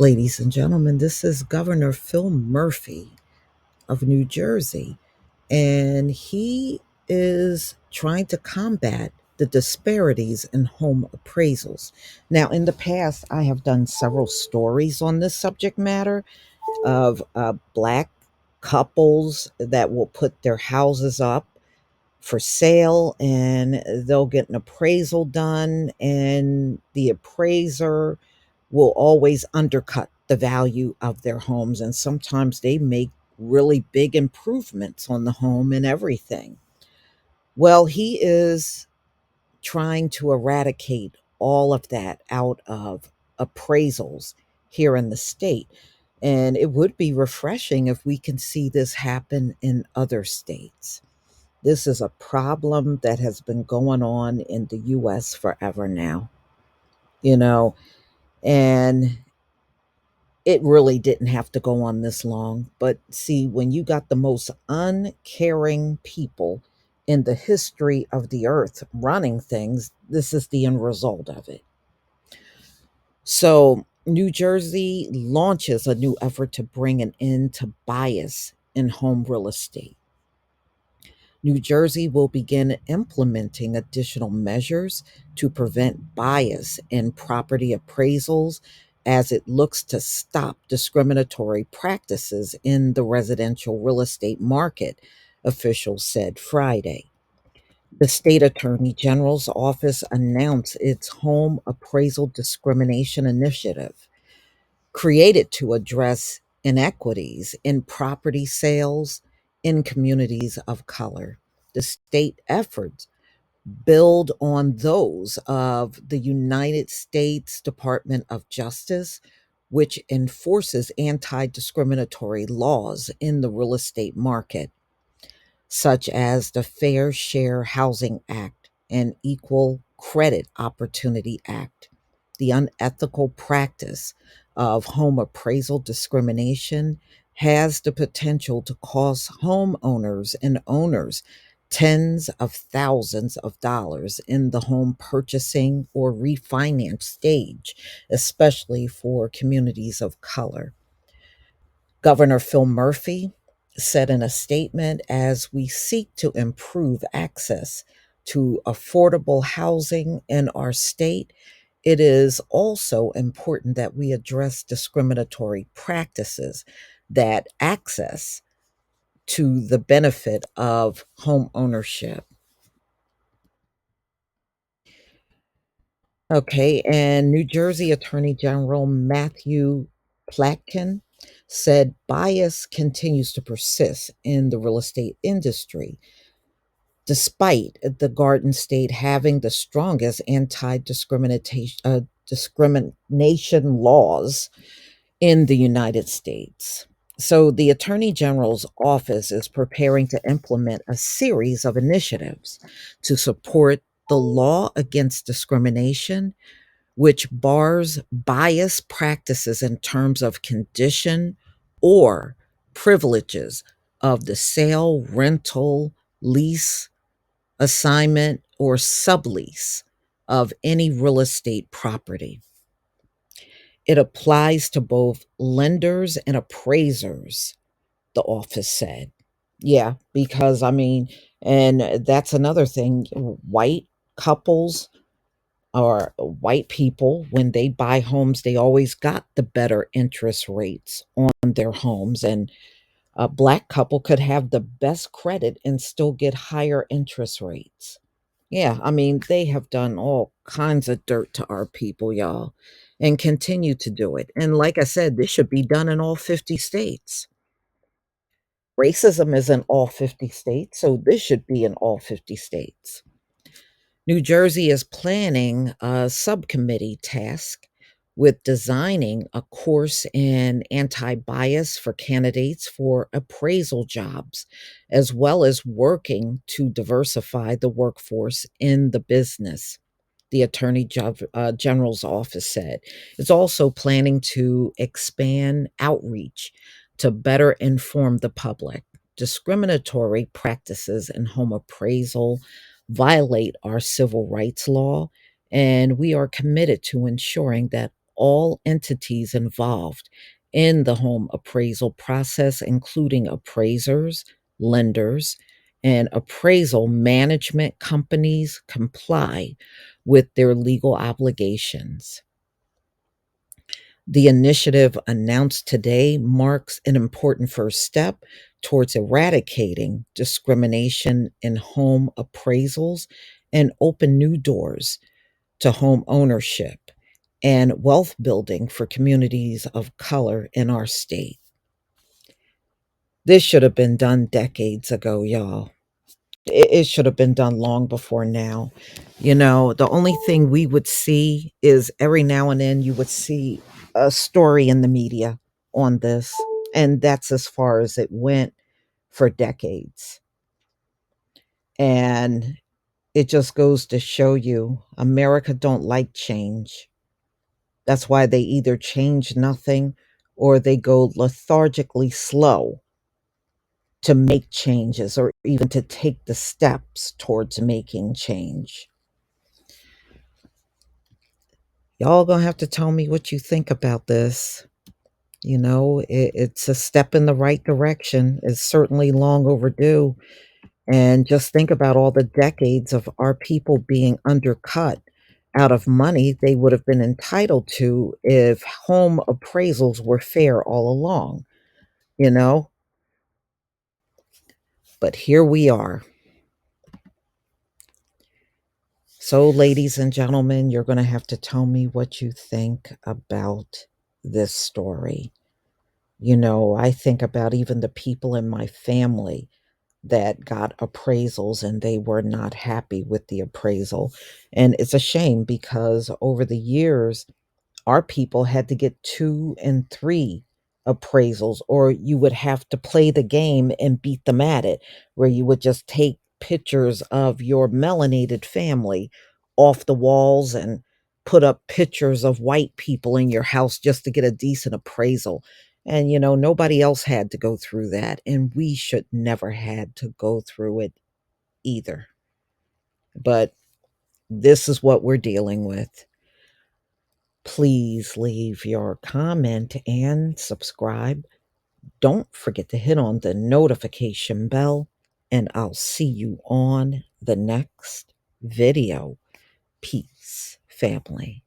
Ladies and gentlemen, this is Governor Phil Murphy of New Jersey, and he is trying to combat the disparities in home appraisals. Now, in the past, I have done several stories on this subject matter of Black couples that will put their houses up for sale and they'll get an appraisal done, and the appraiser will always undercut the value of their homes, and sometimes they make really big improvements on the home and everything. Well, he is trying to eradicate all of that out of appraisals here in the state, and it would be refreshing if we can see this happen in other states. This is a problem that has been going on in the US forever now, you know, and it really didn't have to go on this long. But see, when you got the most uncaring people in the history of the earth running things, this is the end result of it. So, New Jersey launches a new effort to bring an end to bias in home real estate. New Jersey will begin implementing additional measures to prevent bias in property appraisals as it looks to stop discriminatory practices in the residential real estate market, officials said Friday. The state attorney general's office announced its home appraisal discrimination initiative, created to address inequities in property sales in communities of color. The state efforts build on those of the United States Department of Justice, which enforces anti discriminatory laws in the real estate market, such as the Fair Share Housing Act and Equal Credit Opportunity Act. The unethical practice of home appraisal discrimination has the potential to cost homeowners and owners tens of thousands of dollars in the home purchasing or refinance stage, especially for communities of color. Governor Phil Murphy said in a statement, as we seek to improve access to affordable housing in our state, it is also important that we address discriminatory practices that access to the benefit of home ownership. Okay, and New Jersey Attorney General Matthew Platkin said bias continues to persist in the real estate industry, despite the Garden State having the strongest discrimination laws in the United States. So, the Attorney General's office is preparing to implement a series of initiatives to support the law against discrimination, which bars bias practices in terms of condition or privileges of the sale, rental, lease, assignment, or sublease of any real estate property. It applies to both lenders and appraisers, the office said. Yeah, because and that's another thing. White couples or white people, when they buy homes, they always got the better interest rates on their homes. And a black couple could have the best credit and still get higher interest rates. Yeah, they have done all kinds of dirt to our people, y'all, and continue to do it. And like I said, this should be done in all 50 states. Racism is in all 50 states, so this should be in all 50 states. New Jersey is planning a subcommittee task with designing a course in anti bias for candidates for appraisal jobs, as well as working to diversify the workforce in the business, the General's office said. It's also planning to expand outreach to better inform the public. Discriminatory practices in home appraisal violate our civil rights law, and we are committed to ensuring that all entities involved in the home appraisal process, including appraisers, lenders, and appraisal management companies, comply with their legal obligations. The initiative announced today marks an important first step towards eradicating discrimination in home appraisals and open new doors to home ownership and wealth building for communities of color in our state. This should have been done decades ago, y'all. It should have been done long before now. The only thing we would see is every now and then you would see a story in the media on this, and that's as far as it went for decades. And it just goes to show you America don't like change. That's why they either change nothing or they go lethargically slow to make changes or even to take the steps towards making change. Y'all gonna have to tell me what you think about this. It's a step in the right direction. It's certainly long overdue. And just think about all the decades of our people being undercut out of money they would have been entitled to if home appraisals were fair all along, you know? But here we are. So, ladies and gentlemen, you're going to have to tell me what you think about this story. I think about even the people in my family that got appraisals and they were not happy with the appraisal. And it's a shame because over the years, our people had to get 2 and 3 appraisals, or you would have to play the game and beat them at it, where you would just take pictures of your melanated family off the walls and put up pictures of white people in your house just to get a decent appraisal. And nobody else had to go through that, and we should never had to go through it either. But this is what we're dealing with. Please leave your comment and subscribe. Don't forget to hit on the notification bell, and I'll see you on the next video. Peace, family.